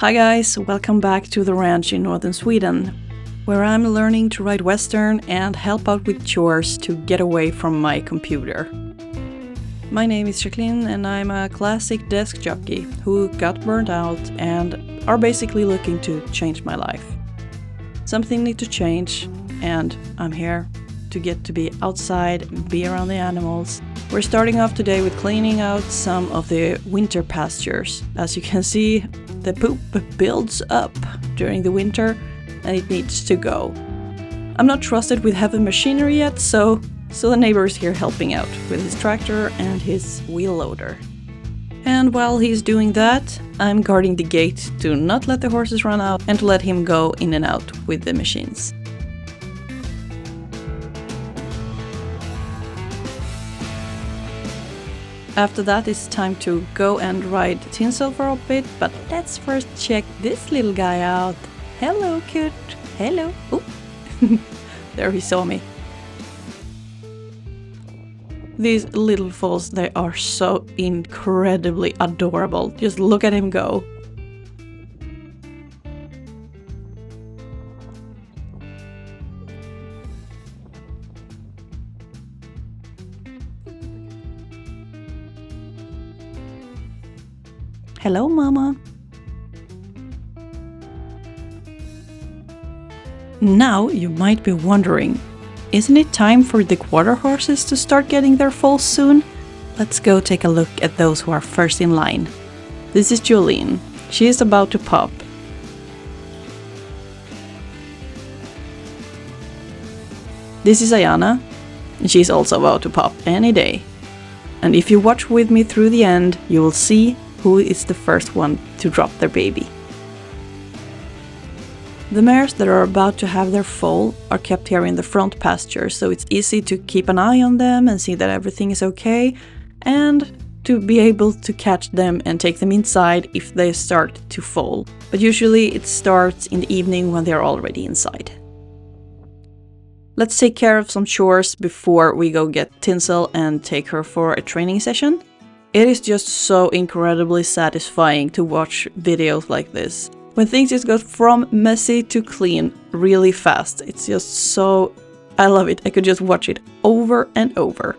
Hi guys, welcome back to the ranch in northern Sweden, where I'm learning to ride Western and help out with chores to get away from my computer. My name is Jacqueline and I'm a classic desk jockey who got burnt out and are basically looking to change my life. Something needs to change and I'm here to get to be outside, be around the animals. We're starting off today with cleaning out some of the winter pastures. As you can see, the poop builds up during the winter and it needs to go. I'm not trusted with heavy machinery yet, so the neighbor is here helping out with his tractor and his wheel loader. And while he's doing that, I'm guarding the gate to not let the horses run out and to let him go in and out with the machines. After that, it's time to go and ride Tinsel for a bit, but let's first check this little guy out. Hello, cute. Hello. Oh, there he saw me. These little foals, they are so incredibly adorable. Just look at him go. Hello, Mama. Now you might be wondering, isn't it time for the quarter horses to start getting their foals soon? Let's go take a look at those who are first in line. This is Jolene. She is about to pop. This is Ayana, and she's also about to pop any day. And if you watch with me through the end, you will see who is the first one to drop their baby. The mares that are about to have their foal are kept here in the front pasture, so it's easy to keep an eye on them and see that everything is okay, and to be able to catch them and take them inside if they start to foal. But usually it starts in the evening when they're already inside. Let's take care of some chores before we go get Tinsel and take her for a training session. It is just so incredibly satisfying to watch videos like this. When things just go from messy to clean really fast. It's just so... I love it. I could just watch it over and over.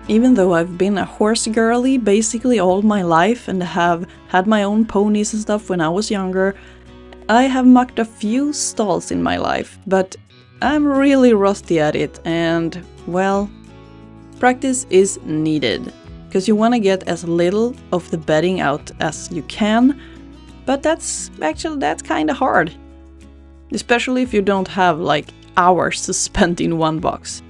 Even though I've been a horse girly basically all my life and have had my own ponies and stuff when I was younger, I have mucked a few stalls in my life, but I'm really rusty at it and, well, practice is needed. Because you want to get as little of the bedding out as you can, but that's kind of hard. Especially if you don't have like hours to spend in one box.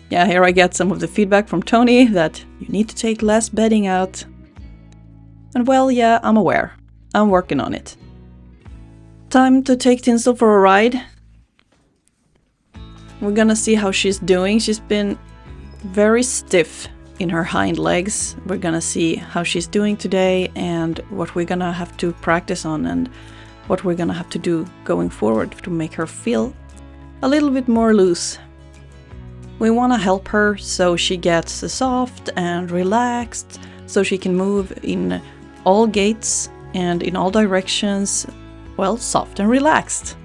Yeah, here I get some of the feedback from Tony that you need to take less bedding out. And well, yeah, I'm aware. I'm working on it. Time to take Tinsel for a ride. We're gonna see how she's doing. She's been very stiff in her hind legs. We're gonna see how she's doing today and what we're gonna have to practice on and what we're gonna have to do going forward to make her feel a little bit more loose. We want to help her so she gets soft and relaxed, so she can move in all gaits and in all directions, well, soft and relaxed.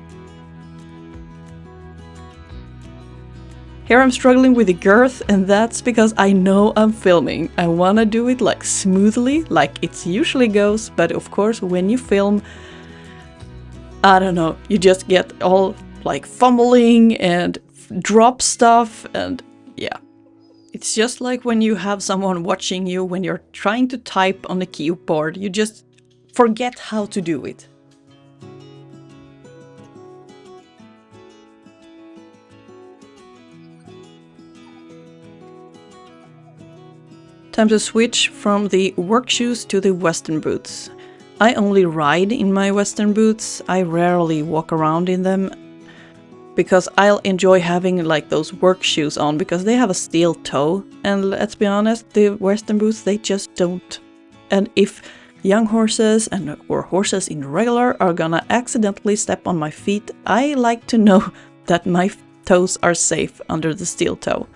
Here I'm struggling with the girth, and that's because I know I'm filming. I want to do it like smoothly, like it usually goes, but of course when you film, I don't know, you just get all like fumbling and drop stuff, and yeah. It's just like when you have someone watching you when you're trying to type on the keyboard, you just forget how to do it. Time to switch from the work shoes to the Western boots. I only ride in my Western boots. I rarely walk around in them because I'll enjoy having like those work shoes on because they have a steel toe, and let's be honest, the Western boots, they just don't. And if young horses or horses in regular are gonna accidentally step on my feet, I like to know that my toes are safe under the steel toe.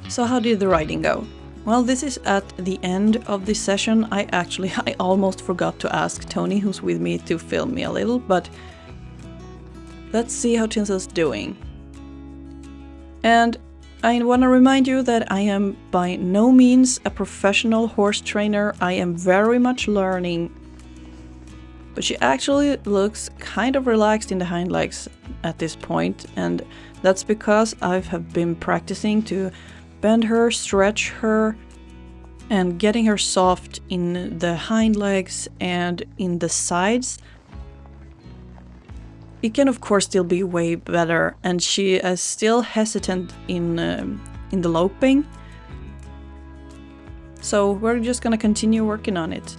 So how did the riding go? Well, this is at the end of the session. I almost forgot to ask Tony, who's with me, to film me a little, but let's see how Tinsel's doing. And I want to remind you that I am by no means a professional horse trainer. I am very much learning. But she actually looks kind of relaxed in the hind legs at this point, and that's because I have been practicing to bend her, stretch her, and getting her soft in the hind legs and in the sides. It can of course still be way better, and she is still hesitant in the loping. So we're just gonna continue working on it.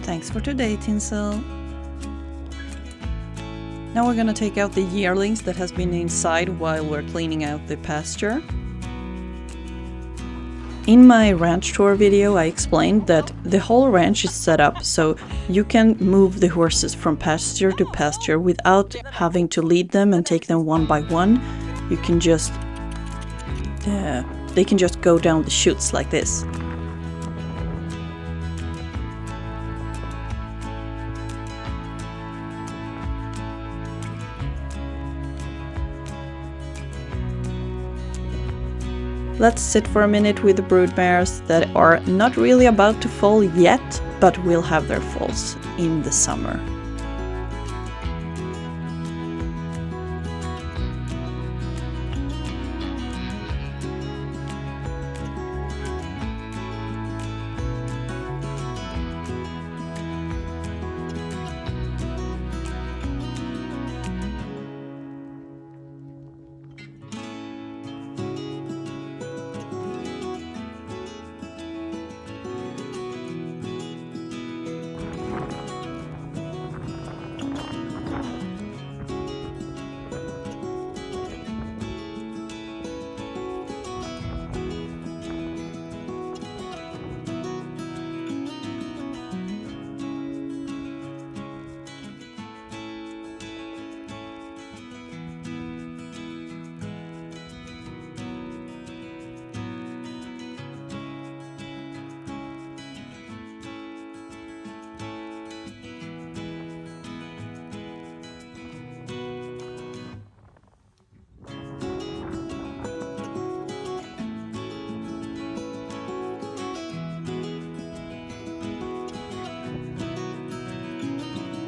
Thanks for today, Tinsel. Now we're gonna take out the yearlings that has been inside while we're cleaning out the pasture. In my ranch tour video, I explained that the whole ranch is set up so you can move the horses from pasture to pasture without having to lead them and take them one by one. You can just, they can just go down the chutes like this. Let's sit for a minute with the broodmares that are not really about to foal yet, but will have their foals in the summer.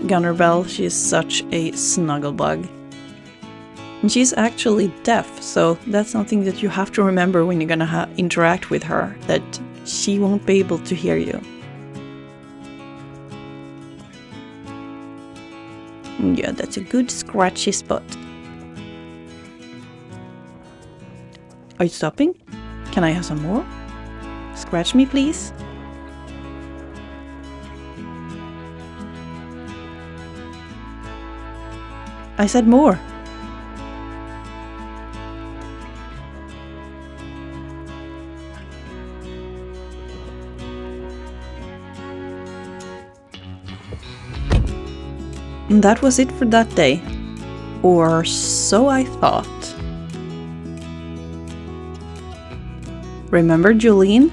Gunnerbell, she is such a snuggle bug. And she's actually deaf, so that's something that you have to remember when you're gonna interact with her, that she won't be able to hear you. Yeah, that's a good scratchy spot. Are you stopping? Can I have some more? Scratch me, please. I said more. And that was it for that day. Or so I thought. Remember Jolene?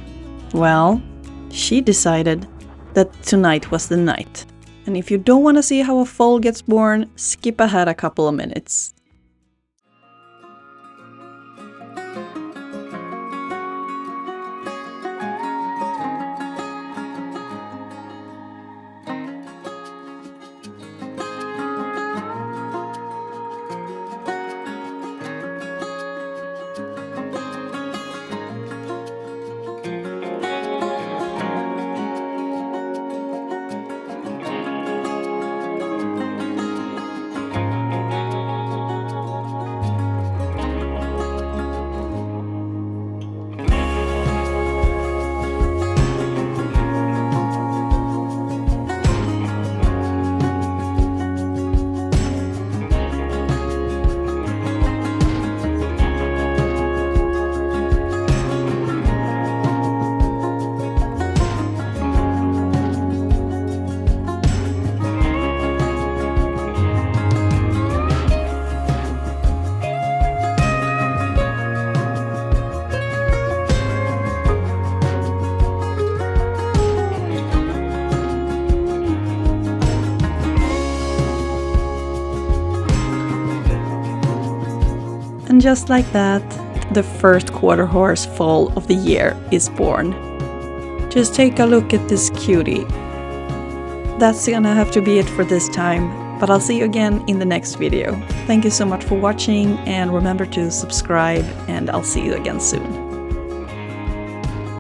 Well, she decided that tonight was the night. And if you don't want to see how a foal gets born, skip ahead a couple of minutes. And just like that, the first quarter horse foal of the year is born. Just take a look at this cutie. That's gonna have to be it for this time, but I'll see you again in the next video. Thank you so much for watching, and remember to subscribe, and I'll see you again soon.